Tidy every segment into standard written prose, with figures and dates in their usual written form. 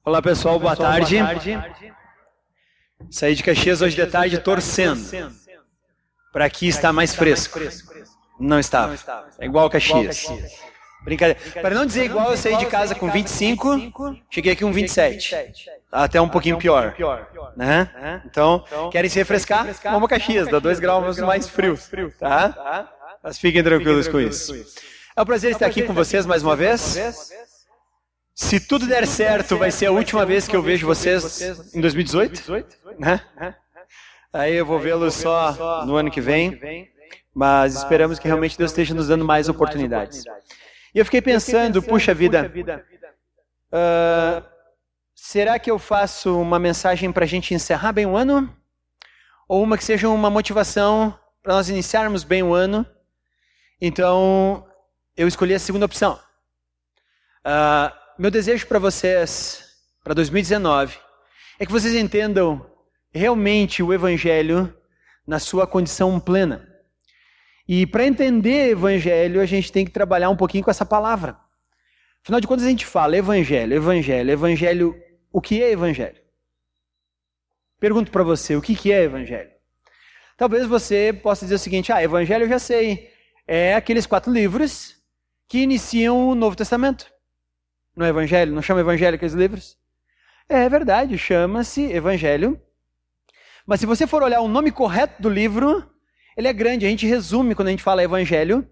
Olá pessoal, boa tarde. Saí de Caxias hoje de tarde torcendo para aqui estar mais fresco. Não estava. É igual Caxias. Brincadeira. Para não dizer igual, eu saí de casa com 25, cheguei aqui com 27. Até um pouquinho pior. Né? Então, querem se refrescar? Vamos a Caxias, dá 2 graus mais frio. Tá? Mas fiquem tranquilos com isso. É um prazer estar aqui com vocês mais uma vez. Se tudo der certo, vai ser a última vez que eu vejo vocês em 2018, né? Aí eu vou vê-los só no ano que vem, mas esperamos que realmente Deus esteja nos dando mais oportunidades. E eu fiquei pensando, puxa vida, será que eu faço uma mensagem para a gente encerrar bem o ano? Ou uma que seja uma motivação para nós iniciarmos bem o ano? Então, eu escolhi a segunda opção. Meu desejo para vocês, para 2019, é que vocês entendam realmente o Evangelho na sua condição plena. E para entender Evangelho, a gente tem que trabalhar um pouquinho com essa palavra. Afinal de contas, a gente fala Evangelho, o que é Evangelho? Pergunto para você, o que é Evangelho? Talvez você possa dizer o seguinte, Evangelho eu já sei, é aqueles 4 livros que iniciam o Novo Testamento. No Evangelho, não chama Evangelho aqueles livros? É verdade, chama-se Evangelho. Mas se você for olhar o nome correto do livro, ele é grande, a gente resume quando a gente fala Evangelho.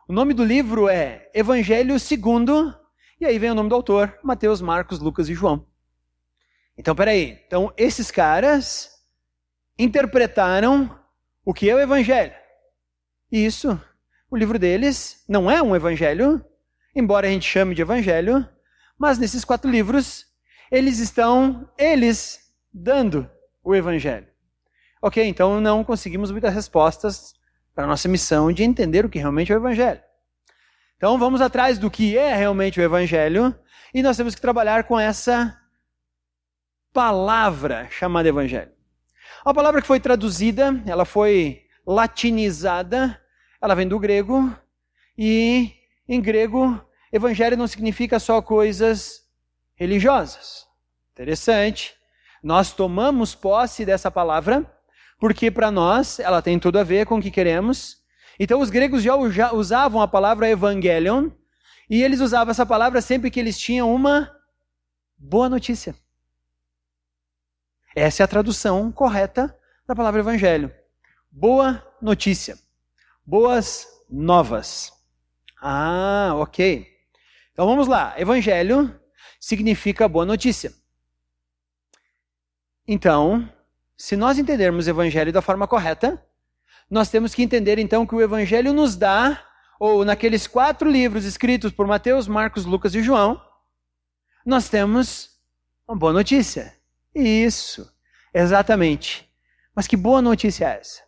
O nome do livro é Evangelho segundo, e aí vem o nome do autor, Mateus, Marcos, Lucas e João. Então, peraí, esses caras interpretaram o que é o Evangelho. Isso, o livro deles não é um Evangelho, embora a gente chame de Evangelho, mas nesses 4 livros, eles dando o Evangelho. Ok, então não conseguimos muitas respostas para a nossa missão de entender o que realmente é o Evangelho. Então vamos atrás do que é realmente o Evangelho e nós temos que trabalhar com essa palavra chamada Evangelho. A palavra que foi traduzida, ela foi latinizada, ela vem do grego e em grego Evangelho não significa só coisas religiosas. Interessante. Nós tomamos posse dessa palavra porque para nós ela tem tudo a ver com o que queremos. Então os gregos já usavam a palavra evangelion e eles usavam essa palavra sempre que eles tinham uma boa notícia. Essa é a tradução correta da palavra evangelho. Boa notícia. Boas novas. Ok. Então vamos lá, Evangelho significa boa notícia. Então, se nós entendermos o Evangelho da forma correta, nós temos que entender então que o Evangelho nos dá, ou naqueles 4 livros escritos por Mateus, Marcos, Lucas e João, nós temos uma boa notícia. Isso, exatamente. Mas que boa notícia é essa?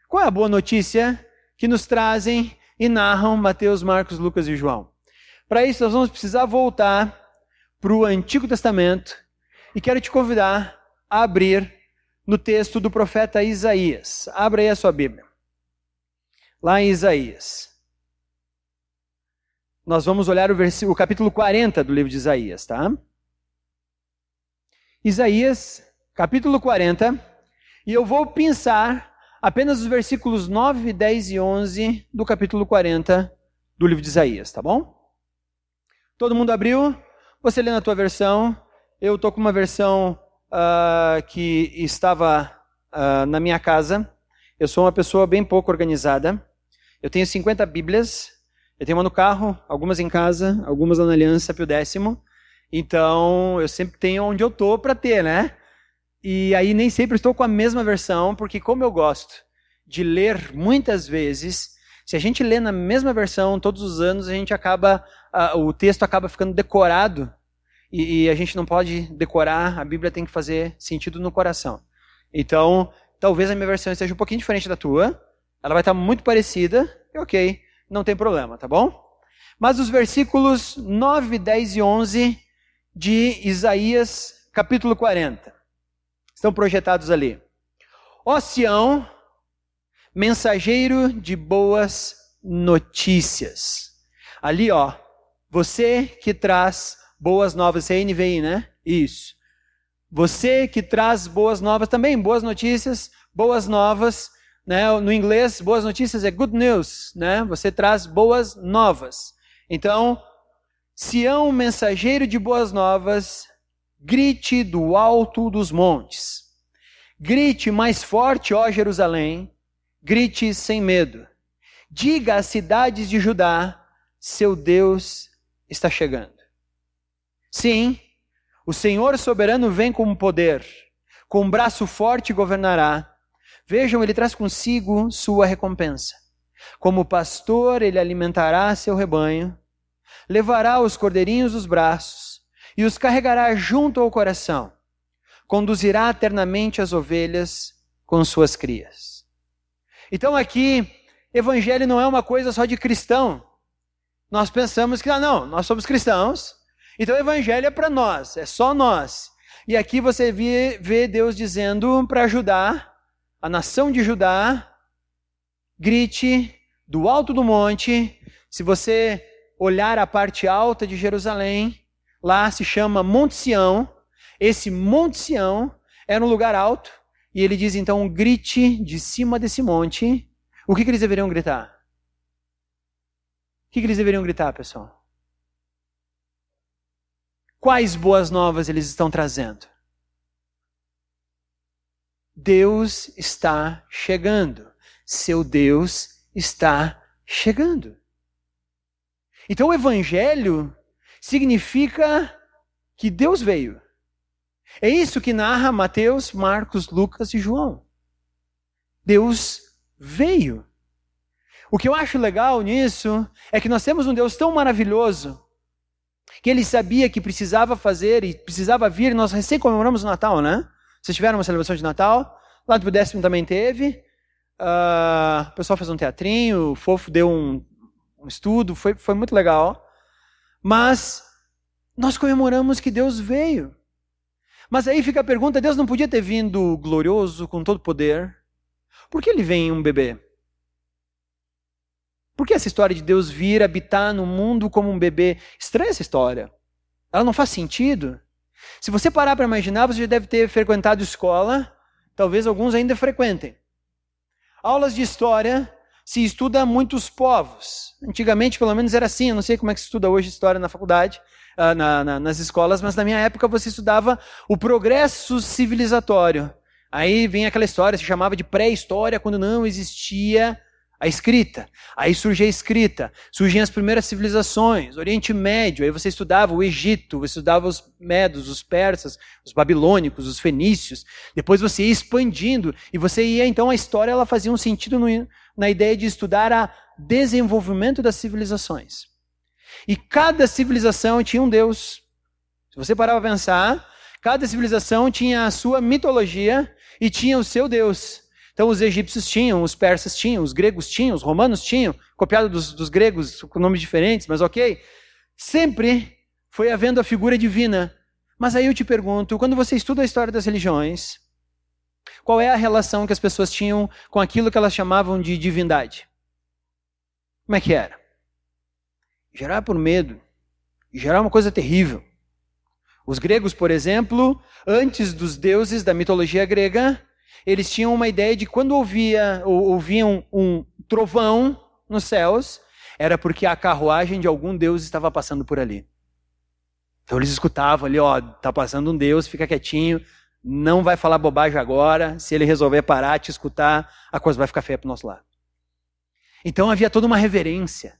Qual é a boa notícia que nos trazem e narram Mateus, Marcos, Lucas e João? Para isso, nós vamos precisar voltar para o Antigo Testamento e quero te convidar a abrir no texto do profeta Isaías. Abra aí a sua Bíblia. Lá em Isaías. Nós vamos olhar o capítulo 40 do livro de Isaías, tá? Isaías, capítulo 40, e eu vou pensar apenas os versículos 9, 10 e 11 do capítulo 40 do livro de Isaías, tá bom? Todo mundo abriu? Você lê na tua versão. Eu estou com uma versão que estava na minha casa. Eu sou uma pessoa bem pouco organizada. Eu tenho 50 Bíblias. Eu tenho uma no carro, algumas em casa, algumas lá na Aliança Pio X. Então, eu sempre tenho onde eu estou para ter, né? E aí nem sempre estou com a mesma versão, porque como eu gosto de ler muitas vezes, se a gente lê na mesma versão todos os anos, a gente o texto acaba ficando decorado e a gente não pode decorar, a Bíblia tem que fazer sentido no coração. Então, talvez a minha versão esteja um pouquinho diferente da tua, ela vai estar muito parecida, ok, não tem problema, tá bom? Mas os versículos 9, 10 e 11 de Isaías, capítulo 40, estão projetados ali. Ó Sião, mensageiro de boas notícias. Ali, você que traz boas novas, isso é NVI, né? Isso. Você que traz boas novas também, boas notícias, boas novas, né? No inglês, boas notícias é good news, né? Você traz boas novas. Então, Sião, mensageiro de boas novas, grite do alto dos montes. Grite mais forte, ó Jerusalém, grite sem medo. Diga às cidades de Judá, seu Deus está chegando. Sim, o Senhor soberano vem com poder, com um braço forte governará. Vejam, ele traz consigo sua recompensa. Como pastor, ele alimentará seu rebanho, levará os cordeirinhos dos braços e os carregará junto ao coração. Conduzirá eternamente as ovelhas com suas crias. Então aqui, evangelho não é uma coisa só de cristão. Nós pensamos que, não, nós somos cristãos, então o evangelho é para nós, é só nós. E aqui você vê Deus dizendo para Judá, a nação de Judá, grite do alto do monte. Se você olhar a parte alta de Jerusalém, lá se chama Monte Sião. Esse Monte Sião era um lugar alto, e ele diz então, grite de cima desse monte. O que eles deveriam gritar? O que eles deveriam gritar, pessoal? Quais boas novas eles estão trazendo? Deus está chegando. Seu Deus está chegando. Então o evangelho significa que Deus veio. É isso que narra Mateus, Marcos, Lucas e João. Deus veio. O que eu acho legal nisso é que nós temos um Deus tão maravilhoso que ele sabia que precisava fazer e precisava vir. Nós recém comemoramos o Natal, né? Vocês tiveram uma celebração de Natal? Lá do 10º também teve. O pessoal fez um teatrinho, o Fofo deu um estudo, foi muito legal. Mas nós comemoramos que Deus veio. Mas aí fica a pergunta, Deus não podia ter vindo glorioso, com todo poder? Por que ele vem em um bebê? Por que essa história de Deus vir habitar no mundo como um bebê? Estranha essa história. Ela não faz sentido. Se você parar para imaginar, você já deve ter frequentado escola, talvez alguns ainda frequentem. Aulas de história se estuda muitos povos. Antigamente, pelo menos, era assim. Eu não sei como é que se estuda hoje história na faculdade, nas escolas, mas na minha época você estudava o progresso civilizatório. Aí vem aquela história, se chamava de pré-história, quando não existia a escrita. Aí surge a escrita, surgem as primeiras civilizações, Oriente Médio, aí você estudava o Egito, você estudava os medos, os persas, os babilônicos, os fenícios. Depois você ia expandindo e você ia, então a história ela fazia um sentido na ideia de estudar o desenvolvimento das civilizações. E cada civilização tinha um Deus. Se você parar para pensar, cada civilização tinha a sua mitologia e tinha o seu Deus. Então os egípcios tinham, os persas tinham, os gregos tinham, os romanos tinham, copiado dos gregos com nomes diferentes, mas ok. Sempre foi havendo a figura divina. Mas aí eu te pergunto, quando você estuda a história das religiões, qual é a relação que as pessoas tinham com aquilo que elas chamavam de divindade? Como é que era? Gerar por medo, gerar uma coisa terrível. Os gregos, por exemplo, antes dos deuses da mitologia grega, eles tinham uma ideia de quando ouviam um trovão nos céus, era porque a carruagem de algum deus estava passando por ali. Então eles escutavam ali, tá passando um deus, fica quietinho, não vai falar bobagem agora, se ele resolver parar, te escutar, a coisa vai ficar feia para o nosso lado. Então havia toda uma reverência.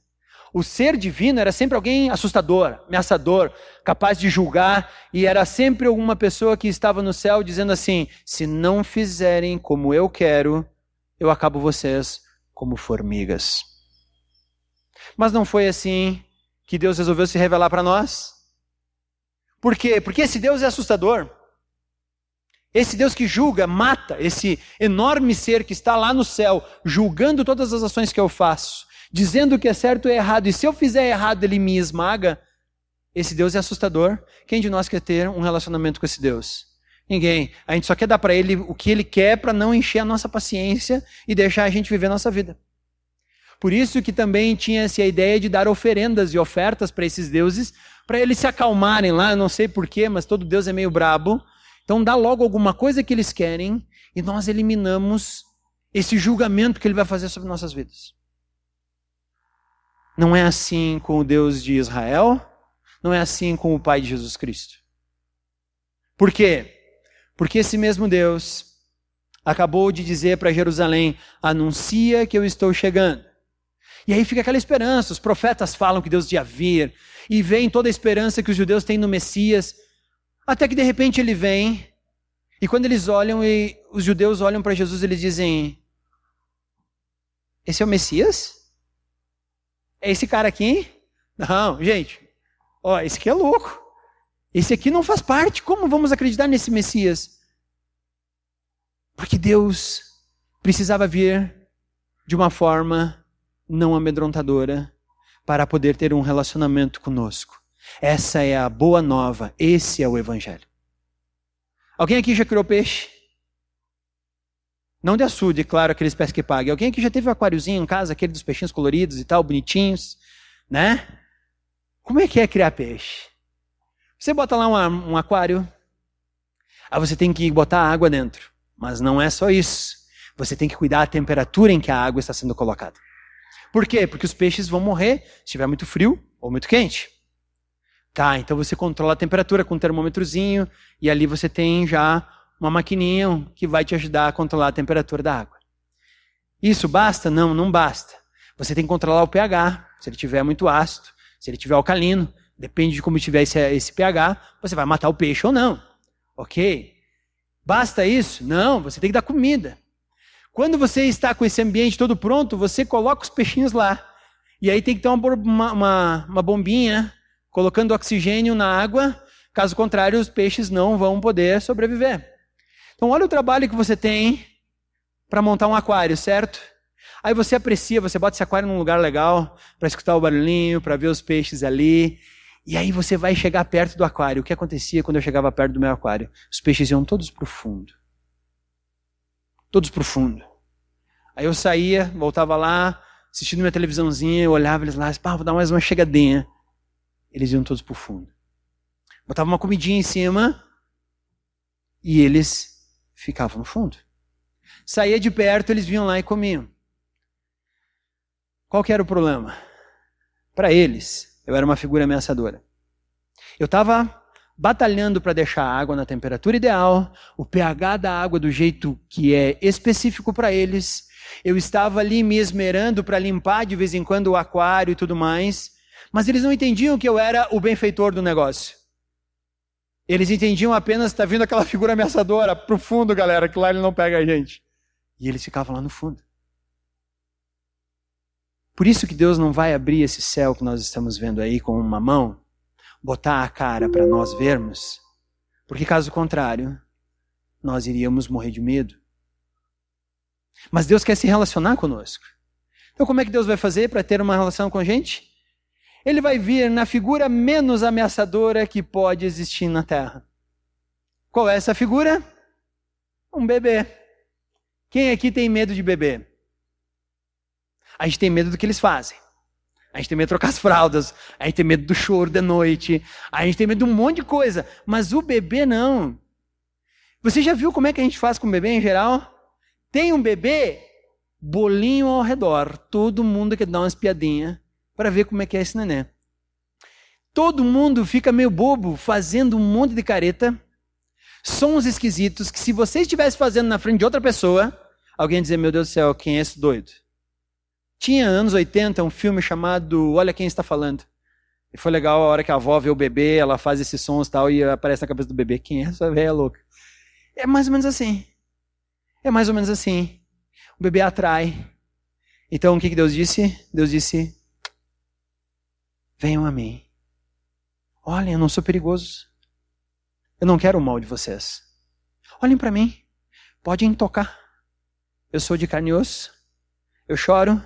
O ser divino era sempre alguém assustador, ameaçador, capaz de julgar, e era sempre alguma pessoa que estava no céu dizendo assim, se não fizerem como eu quero, eu acabo vocês como formigas. Mas não foi assim que Deus resolveu se revelar para nós. Por quê? Porque esse Deus é assustador. Esse Deus que julga, mata, esse enorme ser que está lá no céu, julgando todas as ações que eu faço, dizendo que é certo e errado, e se eu fizer errado ele me esmaga, esse Deus é assustador. Quem de nós quer ter um relacionamento com esse Deus? Ninguém. A gente só quer dar para ele o que ele quer para não encher a nossa paciência e deixar a gente viver a nossa vida. Por isso que também tinha-se a ideia de dar oferendas e ofertas para esses deuses, para eles se acalmarem lá, eu não sei porquê, mas todo Deus é meio brabo. Então dá logo alguma coisa que eles querem e nós eliminamos esse julgamento que ele vai fazer sobre nossas vidas. Não é assim com o Deus de Israel, não é assim com o Pai de Jesus Cristo. Por quê? Porque esse mesmo Deus acabou de dizer para Jerusalém, anuncia que eu estou chegando. E aí fica aquela esperança, os profetas falam que Deus ia vir, e vem toda a esperança que os judeus têm no Messias, até que de repente ele vem, e quando eles olham, e os judeus olham para Jesus, eles dizem, esse é o Messias? É esse cara aqui? Não, gente, esse aqui é louco, esse aqui não faz parte, como vamos acreditar nesse Messias? Porque Deus precisava vir de uma forma não amedrontadora para poder ter um relacionamento conosco. Essa é a boa nova, esse é o Evangelho. Alguém aqui já criou peixe? Não de açude, claro, aqueles pés que paguem. Alguém aqui já teve um aquáriozinho em casa, aquele dos peixinhos coloridos e tal, bonitinhos, né? Como é que é criar peixe? Você bota lá um aquário, aí você tem que botar água dentro. Mas não é só isso. Você tem que cuidar da temperatura em que a água está sendo colocada. Por quê? Porque os peixes vão morrer se estiver muito frio ou muito quente. Tá, então você controla a temperatura com um termômetrozinho e ali você tem já uma maquininha que vai te ajudar a controlar a temperatura da água. Isso basta? Não, não basta. Você tem que controlar o pH, se ele estiver muito ácido, se ele estiver alcalino, depende de como estiver esse pH, você vai matar o peixe ou não. Ok? Basta isso? Não, você tem que dar comida. Quando você está com esse ambiente todo pronto, você coloca os peixinhos lá. E aí tem que ter uma bombinha colocando oxigênio na água, caso contrário os peixes não vão poder sobreviver. Então olha o trabalho que você tem para montar um aquário, certo? Aí você aprecia, você bota esse aquário num lugar legal, para escutar o barulhinho, para ver os peixes ali. E aí você vai chegar perto do aquário. O que acontecia quando eu chegava perto do meu aquário? Os peixes iam todos para o fundo. Todos para o fundo. Aí eu saía, voltava lá, assistindo minha televisãozinha, eu olhava eles lá, vou dar mais uma chegadinha. Eles iam todos para o fundo. Botava uma comidinha em cima e eles ficavam no fundo. Saía de perto, eles vinham lá e comiam. Qual que era o problema? Para eles, eu era uma figura ameaçadora. Eu estava batalhando para deixar a água na temperatura ideal, o pH da água do jeito que é específico para eles. Eu estava ali me esmerando para limpar de vez em quando o aquário e tudo mais, mas eles não entendiam que eu era o benfeitor do negócio. Eles entendiam apenas, está vindo aquela figura ameaçadora, pro fundo, galera, que lá ele não pega a gente. E eles ficavam lá no fundo. Por isso que Deus não vai abrir esse céu que nós estamos vendo aí com uma mão, botar a cara para nós vermos, porque caso contrário, nós iríamos morrer de medo. Mas Deus quer se relacionar conosco. Então como é que Deus vai fazer para ter uma relação com a gente? Ele vai vir na figura menos ameaçadora que pode existir na Terra. Qual é essa figura? Um bebê. Quem aqui tem medo de bebê? A gente tem medo do que eles fazem. A gente tem medo de trocar as fraldas. A gente tem medo do choro de noite. A gente tem medo de um monte de coisa. Mas o bebê não. Você já viu como é que a gente faz com o bebê em geral? Tem um bebê, bolinho ao redor. Todo mundo quer dar umas piadinhas para ver como é que é esse neném. Todo mundo fica meio bobo, fazendo um monte de careta, sons esquisitos, que se você estivesse fazendo na frente de outra pessoa, alguém ia dizer, meu Deus do céu, quem é esse doido? Tinha, anos 80, um filme chamado Olha Quem Está Falando. E foi legal a hora que a avó vê o bebê, ela faz esses sons e tal, e aparece na cabeça do bebê, quem é essa velha louca? É mais ou menos assim. É mais ou menos assim. O bebê atrai. Então o que Deus disse? Deus disse, venham a mim. Olhem, eu não sou perigoso. Eu não quero o mal de vocês. Olhem para mim. Podem tocar. Eu sou de carne e osso. Eu choro.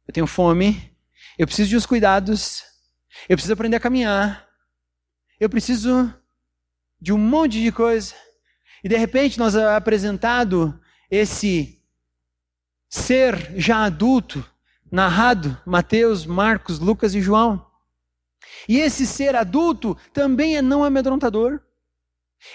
Eu tenho fome. Eu preciso de uns cuidados. Eu preciso aprender a caminhar. Eu preciso de um monte de coisa. E de repente nós é apresentado esse ser já adulto, narrado, Mateus, Marcos, Lucas e João. E esse ser adulto também é não amedrontador.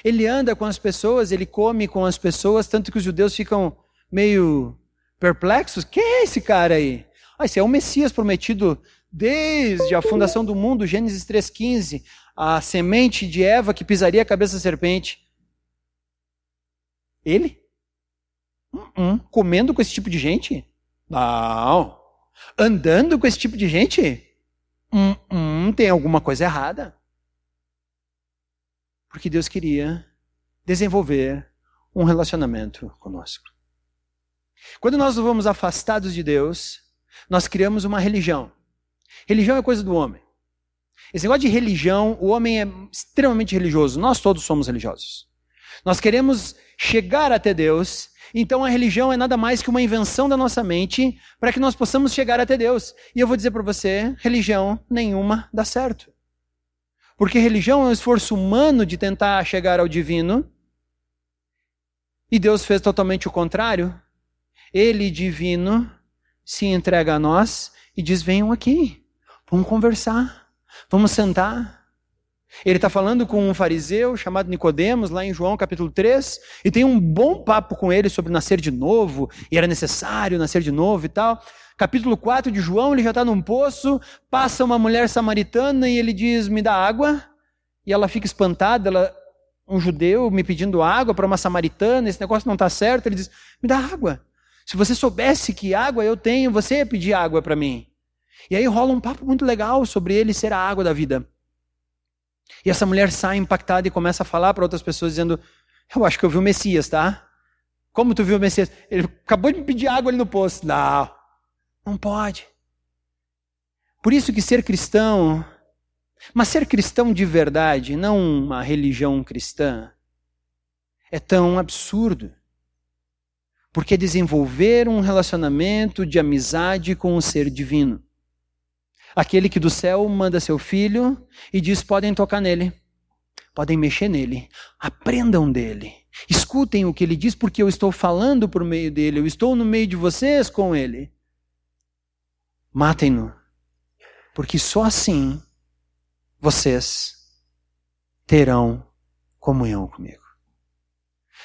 Ele anda com as pessoas, ele come com as pessoas, tanto que os judeus ficam meio perplexos. Quem é esse cara aí? Esse é o Messias prometido desde a fundação do mundo, Gênesis 3,15, a semente de Eva que pisaria a cabeça da serpente. Ele? Comendo com esse tipo de gente? Não. Andando com esse tipo de gente? Tem alguma coisa errada. Porque Deus queria desenvolver um relacionamento conosco. Quando nós nos vamos afastados de Deus, nós criamos uma religião. Religião é coisa do homem. Esse negócio de religião, o homem é extremamente religioso. Nós todos somos religiosos. Nós queremos chegar até Deus, então a religião é nada mais que uma invenção da nossa mente para que nós possamos chegar até Deus. E eu vou dizer para você, religião nenhuma dá certo. Porque religião é um esforço humano de tentar chegar ao divino, e Deus fez totalmente o contrário. Ele, divino, se entrega a nós e diz: venham aqui, vamos conversar, vamos sentar. Ele está falando com um fariseu chamado Nicodemos, lá em João capítulo 3, e tem um bom papo com ele sobre nascer de novo, e era necessário nascer de novo e tal. Capítulo 4 de João, ele já está num poço, passa uma mulher samaritana e ele diz: me dá água, e ela fica espantada, um judeu me pedindo água para uma samaritana, esse negócio não está certo. Ele diz: me dá água. Se você soubesse que água eu tenho, você ia pedir água para mim. E aí rola um papo muito legal sobre ele ser a água da vida. E essa mulher sai impactada e começa a falar para outras pessoas dizendo: eu acho que eu vi o Messias, tá? Como tu viu o Messias? Ele acabou de me pedir água ali no poço. Não pode. Por isso que ser cristão, mas ser cristão de verdade, não uma religião cristã, é tão absurdo. Porque é desenvolver um relacionamento de amizade com o ser divino. Aquele que do céu manda seu filho e diz: podem tocar nele, podem mexer nele, aprendam dele, escutem o que ele diz, porque eu estou falando por meio dele, eu estou no meio de vocês com ele. Matem-no, porque só assim vocês terão comunhão comigo.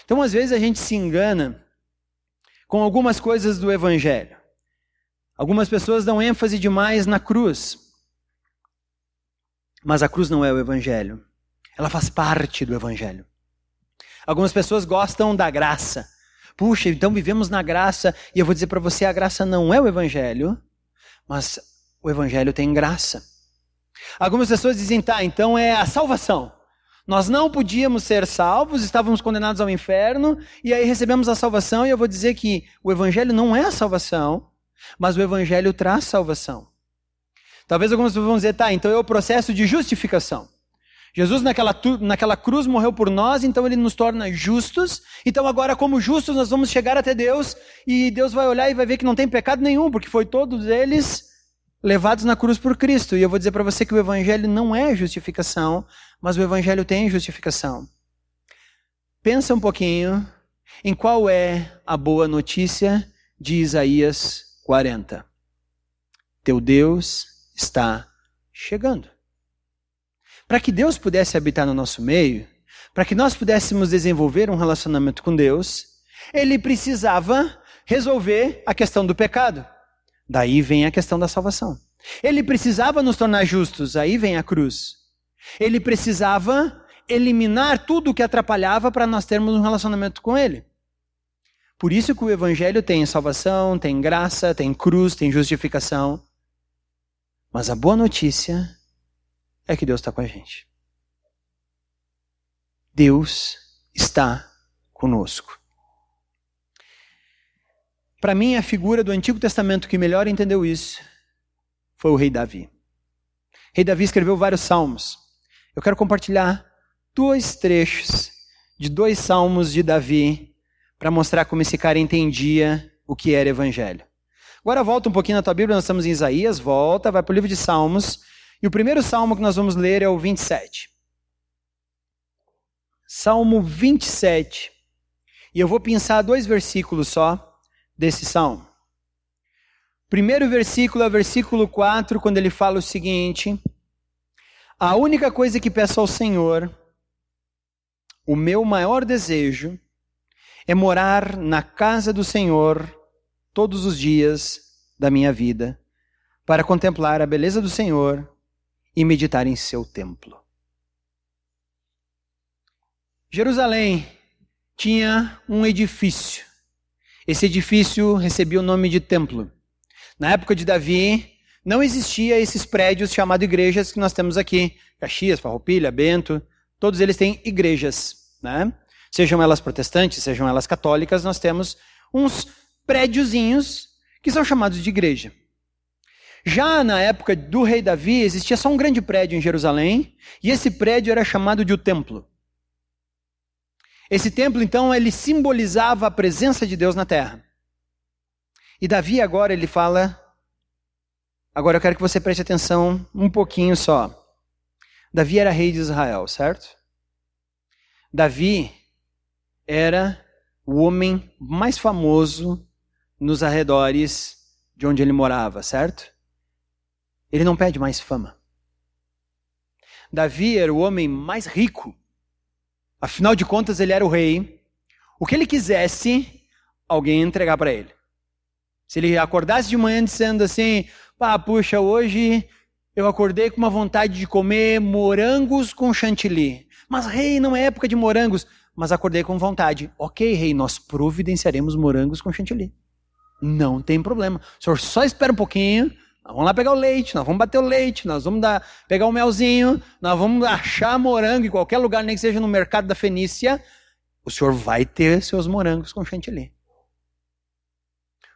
Então, às vezes a gente se engana com algumas coisas do Evangelho. Algumas pessoas dão ênfase demais na cruz. Mas a cruz não é o Evangelho. Ela faz parte do Evangelho. Algumas pessoas gostam da graça. Puxa, então vivemos na graça. E eu vou dizer para você, a graça não é o Evangelho, mas o Evangelho tem graça. Algumas pessoas dizem: tá, então é a salvação. Nós não podíamos ser salvos, estávamos condenados ao inferno, e aí recebemos a salvação, e eu vou dizer que o Evangelho não é a salvação, mas o Evangelho traz salvação. Talvez algumas pessoas vão dizer: tá, então é o processo de justificação. Jesus naquela cruz morreu por nós, então ele nos torna justos, então agora como justos nós vamos chegar até Deus, e Deus vai olhar e vai ver que não tem pecado nenhum, porque foi todos eles levados na cruz por Cristo. E eu vou dizer para você que o Evangelho não é justificação, mas o Evangelho tem justificação. Pensa um pouquinho em qual é a boa notícia de Isaías 40. Teu Deus está chegando. Para que Deus pudesse habitar no nosso meio, para que nós pudéssemos desenvolver um relacionamento com Deus, ele precisava resolver a questão do pecado. Daí vem a questão da salvação. Ele precisava nos tornar justos, aí vem a cruz. Ele precisava eliminar tudo o que atrapalhava para nós termos um relacionamento com ele. Por isso que o Evangelho tem salvação, tem graça, tem cruz, tem justificação. Mas a boa notícia é que Deus está com a gente. Deus está conosco. Para mim, a figura do Antigo Testamento que melhor entendeu isso foi o rei Davi. O rei Davi escreveu vários salmos. Eu quero compartilhar 2 trechos de 2 salmos de Davi para mostrar como esse cara entendia o que era evangelho. Agora volta um pouquinho na tua Bíblia, nós estamos em Isaías, volta, vai para o livro de Salmos, e o primeiro salmo que nós vamos ler é o 27. Salmo 27. E eu vou pensar 2 versículos só desse salmo. Primeiro versículo é o versículo 4, quando ele fala o seguinte: A única coisa que peço ao Senhor, o meu maior desejo, é morar na casa do Senhor todos os dias da minha vida, para contemplar a beleza do Senhor e meditar em seu templo. Jerusalém tinha um edifício. Esse edifício recebia o nome de templo. Na época de Davi, não existia esses prédios chamados igrejas que nós temos aqui. Caxias, Farroupilha, Bento, todos eles têm igrejas, né? Sejam elas protestantes, sejam elas católicas, nós temos uns prédiozinhos que são chamados de igreja. Já na época do rei Davi, existia só um grande prédio em Jerusalém, e esse prédio era chamado de o templo. Esse templo, então, ele simbolizava a presença de Deus na terra. E Davi agora, ele fala... Agora eu quero que você preste atenção um pouquinho só. Davi era rei de Israel, certo? Davi era o homem mais famoso nos arredores de onde ele morava, certo? Ele não pede mais fama. Davi era o homem mais rico. Afinal de contas, ele era o rei. O que ele quisesse, alguém ia entregar para ele. Se ele acordasse de manhã dizendo assim, puxa, hoje eu acordei com uma vontade de comer morangos com chantilly. Mas rei, não é época de morangos. Mas acordei com vontade. Ok, rei, nós providenciaremos morangos com chantilly. Não tem problema. O senhor só espera um pouquinho. Nós vamos lá pegar o leite, nós vamos bater o leite, nós vamos pegar o melzinho, nós vamos achar morango em qualquer lugar, nem que seja no mercado da Fenícia. O senhor vai ter seus morangos com chantilly.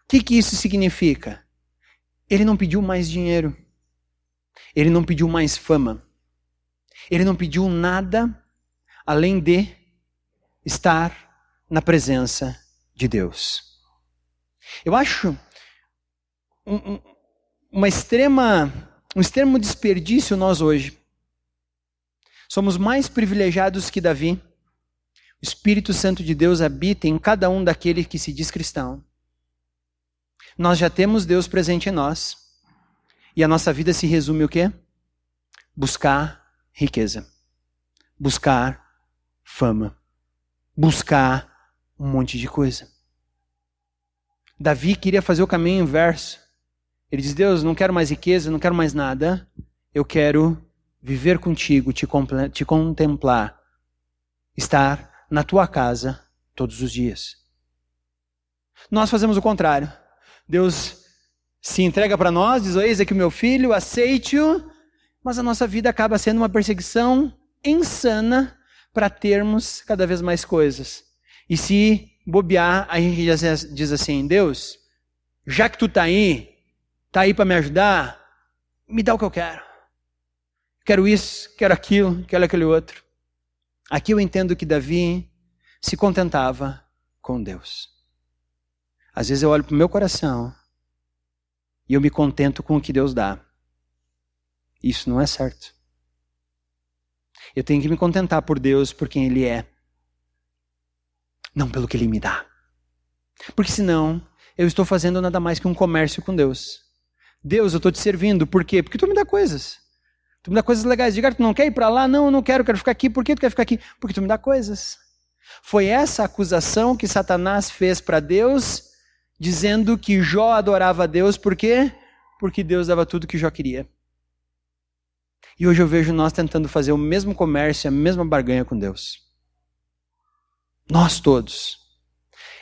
O que isso significa? Ele não pediu mais dinheiro. Ele não pediu mais fama. Ele não pediu nada além de estar na presença de Deus. Eu acho um extremo desperdício nós hoje. Somos mais privilegiados que Davi. O Espírito Santo de Deus habita em cada um daqueles que se diz cristão. Nós já temos Deus presente em nós. E a nossa vida se resume o quê? Buscar riqueza. Buscar fama. Buscar um monte de coisa. Davi queria fazer o caminho inverso. Ele diz, Deus, não quero mais riqueza, não quero mais nada. Eu quero viver contigo, te contemplar. Estar na tua casa todos os dias. Nós fazemos o contrário. Deus se entrega para nós, diz, eis aqui o meu filho, aceite-o. Mas a nossa vida acaba sendo uma perseguição insana para termos cada vez mais coisas. E se bobear, a gente diz assim, Deus, já que tu tá aí para me ajudar, me dá o que eu quero. Quero isso, quero aquilo, quero aquele outro. Aqui eu entendo que Davi se contentava com Deus. Às vezes eu olho para o meu coração e eu me contento com o que Deus dá. Isso não é certo. Eu tenho que me contentar por Deus, por quem Ele é. Não pelo que Ele me dá. Porque senão eu estou fazendo nada mais que um comércio com Deus. Deus, eu estou te servindo. Por quê? Porque tu me dá coisas. Tu me dá coisas legais. Diga, tu não quer ir para lá? Não, eu não quero, quero ficar aqui. Por que tu quer ficar aqui? Porque tu me dá coisas. Foi essa acusação que Satanás fez para Deus, dizendo que Jó adorava a Deus. Por quê? Porque Deus dava tudo que Jó queria. E hoje eu vejo nós tentando fazer o mesmo comércio, a mesma barganha com Deus. Nós todos.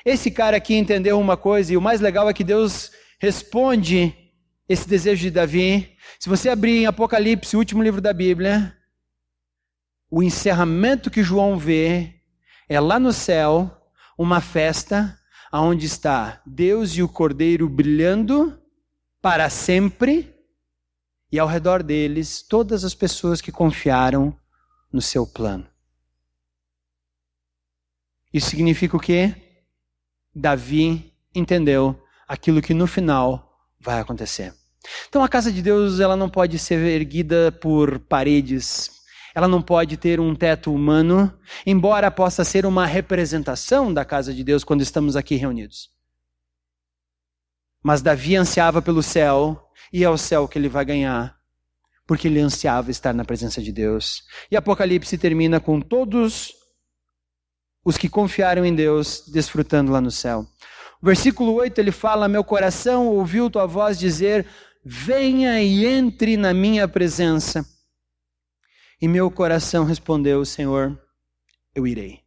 Esse cara aqui entendeu uma coisa, e o mais legal é que Deus responde esse desejo de Davi. Se você abrir em Apocalipse, o último livro da Bíblia, o encerramento que João vê é lá no céu, uma festa onde está Deus e o Cordeiro brilhando para sempre, e ao redor deles todas as pessoas que confiaram no seu plano. Isso significa o quê? Davi entendeu aquilo que no final vai acontecer. Então a casa de Deus, ela não pode ser erguida por paredes, ela não pode ter um teto humano, embora possa ser uma representação da casa de Deus quando estamos aqui reunidos. Mas Davi ansiava pelo céu, e é o céu que ele vai ganhar, porque ele ansiava estar na presença de Deus. E Apocalipse termina com todos os que confiaram em Deus desfrutando lá no céu. O versículo 8 ele fala: meu coração ouviu tua voz dizer, venha e entre na minha presença. E meu coração respondeu, Senhor, eu irei.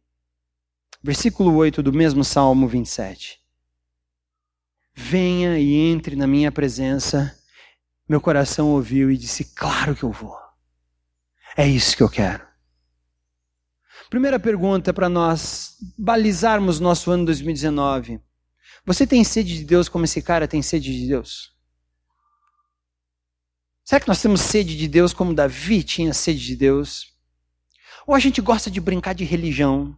Versículo 8 do mesmo Salmo 27. Venha e entre na minha presença. Meu coração ouviu e disse, claro que eu vou. É isso que eu quero. Primeira pergunta para nós balizarmos nosso ano 2019. Você tem sede de Deus como esse cara tem sede de Deus? Será que nós temos sede de Deus como Davi tinha sede de Deus? Ou a gente gosta de brincar de religião?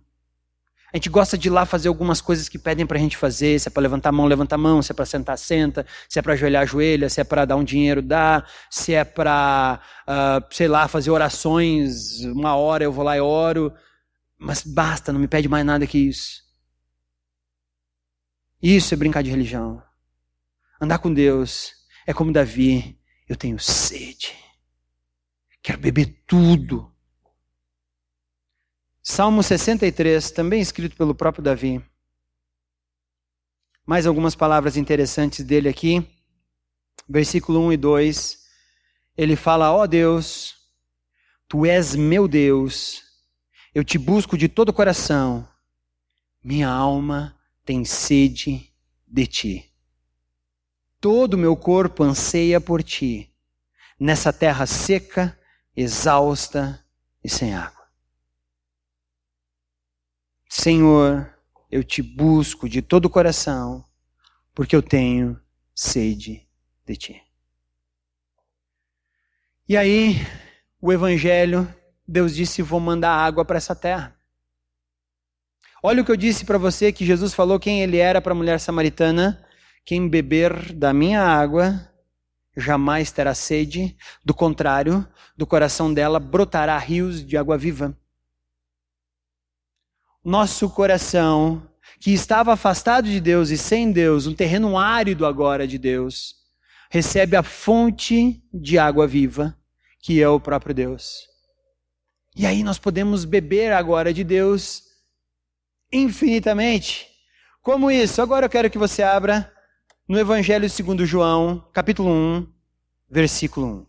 A gente gosta de ir lá fazer algumas coisas que pedem para a gente fazer. Se é para levantar a mão, levanta a mão. Se é para sentar, senta. Se é para ajoelhar, ajoelha. Se é para dar um dinheiro, dá. Se é para, fazer orações, 1 hora eu vou lá e oro. Mas basta, não me pede mais nada que isso. Isso é brincar de religião. Andar com Deus é como Davi. Eu tenho sede. Quero beber tudo. Salmo 63, também escrito pelo próprio Davi. Mais algumas palavras interessantes dele aqui. Versículo 1 e 2. Ele fala, ó Deus, tu és meu Deus. Eu te busco de todo o coração. Minha alma tem sede de ti. Todo o meu corpo anseia por ti, nessa terra seca, exausta e sem água. Senhor, eu te busco de todo o coração, porque eu tenho sede de ti. E aí, o Evangelho, Deus disse, vou mandar água para essa terra. Olha o que eu disse para você, que Jesus falou quem ele era para a mulher samaritana. Quem beber da minha água jamais terá sede, do contrário, do coração dela brotará rios de água viva. Nosso coração, que estava afastado de Deus e sem Deus, um terreno árido agora de Deus, recebe a fonte de água viva, que é o próprio Deus. E aí nós podemos beber agora de Deus infinitamente. Como isso? Agora eu quero que você abra no Evangelho segundo João, capítulo 1, versículo 1.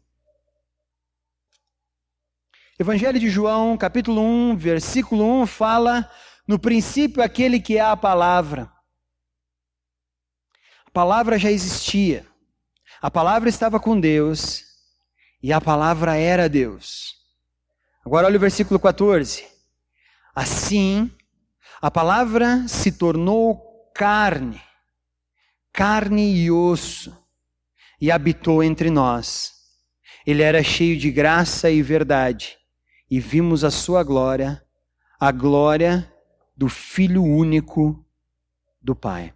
Evangelho de João, capítulo 1, versículo 1, fala, no princípio aquele que é a palavra. A palavra já existia. A palavra estava com Deus e a palavra era Deus. Agora olha o versículo 14. Assim, a palavra se tornou carne e osso, e habitou entre nós. Ele era cheio de graça e verdade, e vimos a sua glória, a glória do Filho único do Pai.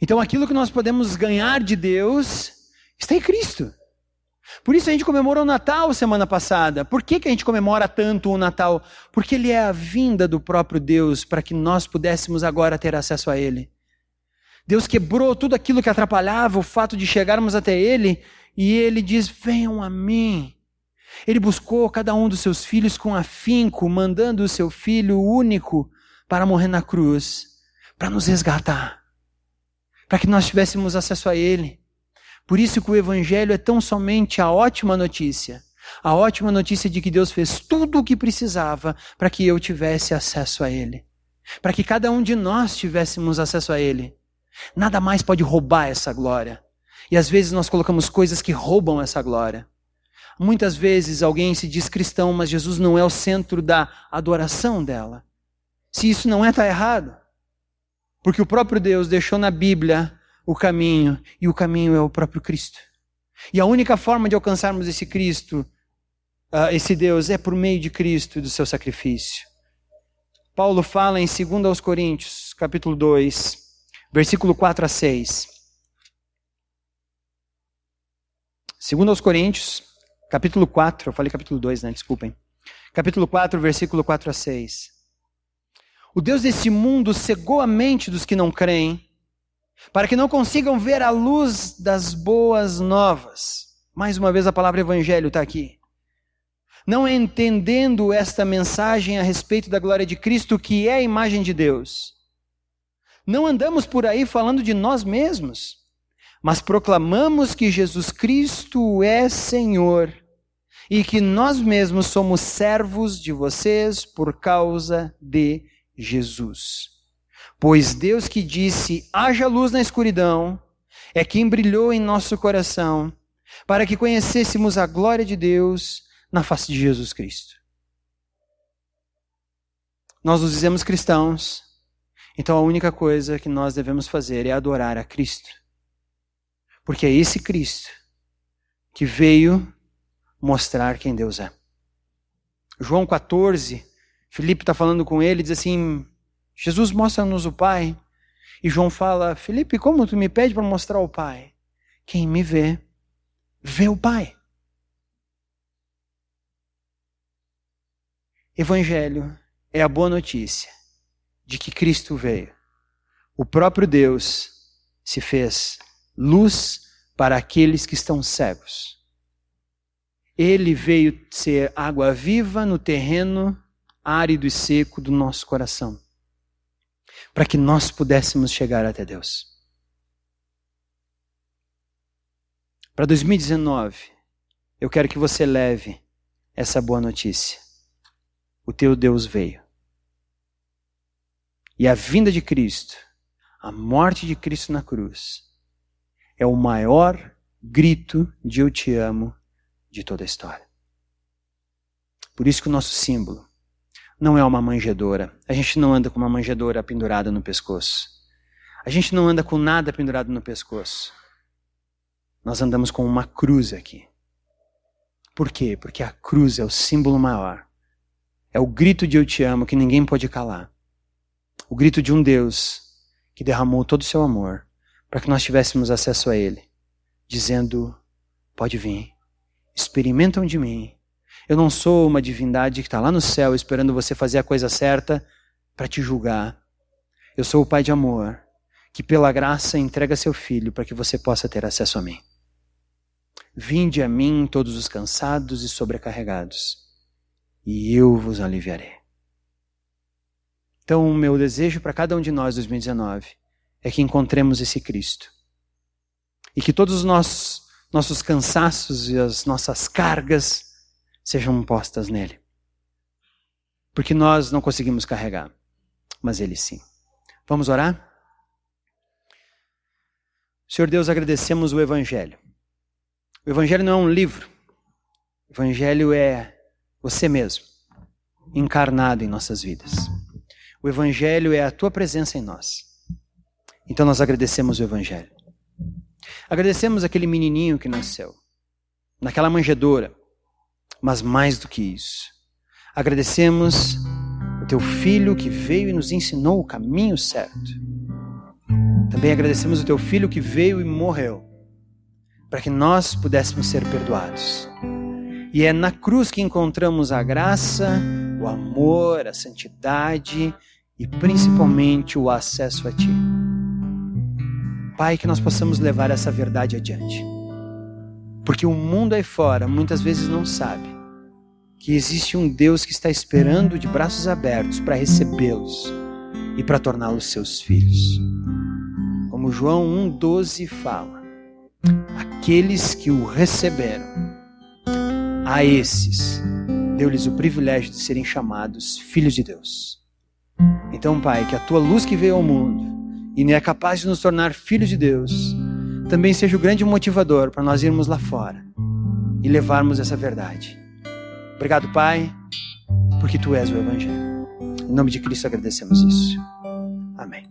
Então aquilo que nós podemos ganhar de Deus está em Cristo. Por isso a gente comemorou o Natal semana passada. Por que a gente comemora tanto o Natal? Porque ele é a vinda do próprio Deus para que nós pudéssemos agora ter acesso a ele. Deus quebrou tudo aquilo que atrapalhava o fato de chegarmos até ele e ele diz, venham a mim. Ele buscou cada um dos seus filhos com afinco, mandando o seu filho único para morrer na cruz, para nos resgatar, para que nós tivéssemos acesso a ele. Por isso que o Evangelho é tão somente a ótima notícia de que Deus fez tudo o que precisava para que eu tivesse acesso a ele, para que cada um de nós tivéssemos acesso a ele. Nada mais pode roubar essa glória. E às vezes nós colocamos coisas que roubam essa glória. Muitas vezes alguém se diz cristão, mas Jesus não é o centro da adoração dela. Se isso não é, está errado. Porque o próprio Deus deixou na Bíblia o caminho, e o caminho é o próprio Cristo. E a única forma de alcançarmos esse Cristo, esse Deus, é por meio de Cristo e do seu sacrifício. Paulo fala em 2 Coríntios, capítulo 2, versículo 4 a 6. 2 Coríntios, capítulo 4, eu falei capítulo 2, né? Desculpem. Capítulo 4, versículo 4 a 6. O Deus desse mundo cegou a mente dos que não creem, para que não consigam ver a luz das boas novas. Mais uma vez a palavra evangelho está aqui. Não entendendo esta mensagem a respeito da glória de Cristo, que é a imagem de Deus. Não andamos por aí falando de nós mesmos, mas proclamamos que Jesus Cristo é Senhor e que nós mesmos somos servos de vocês por causa de Jesus. Pois Deus que disse, haja luz na escuridão, é quem brilhou em nosso coração, para que conhecêssemos a glória de Deus na face de Jesus Cristo. Nós nos dizemos cristãos, então a única coisa que nós devemos fazer é adorar a Cristo. Porque é esse Cristo que veio mostrar quem Deus é. João 14, Filipe está falando com ele, diz assim, Jesus, mostra-nos o Pai. E João fala, Filipe, como tu me pede para mostrar o Pai? Quem me vê, vê o Pai. Evangelho é a boa notícia de que Cristo veio. O próprio Deus se fez luz para aqueles que estão cegos. Ele veio ser água viva no terreno árido e seco do nosso coração, para que nós pudéssemos chegar até Deus. Para 2019, eu quero que você leve essa boa notícia. O teu Deus veio. E a vinda de Cristo, a morte de Cristo na cruz, é o maior grito de eu te amo de toda a história. Por isso que o nosso símbolo não é uma manjedoura. A gente não anda com uma manjedoura pendurada no pescoço. A gente não anda com nada pendurado no pescoço. Nós andamos com uma cruz aqui. Por quê? Porque a cruz é o símbolo maior. É o grito de eu te amo que ninguém pode calar. O grito de um Deus que derramou todo o seu amor para que nós tivéssemos acesso a Ele, dizendo, pode vir, experimentam de mim. Eu não sou uma divindade que está lá no céu esperando você fazer a coisa certa para te julgar. Eu sou o Pai de amor, que pela graça entrega seu Filho para que você possa ter acesso a mim. Vinde a mim todos os cansados e sobrecarregados, e eu vos aliviarei. Então, o meu desejo para cada um de nós, 2019, é que encontremos esse Cristo. E que todos os nossos cansaços e as nossas cargas sejam postas nele. Porque nós não conseguimos carregar, mas ele sim. Vamos orar? Senhor Deus, agradecemos o Evangelho. O Evangelho não é um livro. O Evangelho é você mesmo, encarnado em nossas vidas. O Evangelho é a tua presença em nós. Então nós agradecemos o Evangelho. Agradecemos aquele menininho que nasceu, naquela manjedoura, mas mais do que isso, agradecemos o teu Filho que veio e nos ensinou o caminho certo. Também agradecemos o teu Filho que veio e morreu, para que nós pudéssemos ser perdoados. E é na cruz que encontramos a graça, o amor, a santidade e principalmente o acesso a Ti. Pai, que nós possamos levar essa verdade adiante. Porque o mundo aí fora muitas vezes não sabe que existe um Deus que está esperando de braços abertos para recebê-los e para torná-los seus filhos. Como João 1,12 fala, aqueles que o receberam, a esses deu-lhes o privilégio de serem chamados filhos de Deus. Então, Pai, que a tua luz que veio ao mundo e é capaz de nos tornar filhos de Deus, também seja o grande motivador para nós irmos lá fora e levarmos essa verdade. Obrigado, Pai, porque Tu és o Evangelho. Em nome de Cristo agradecemos isso. Amém.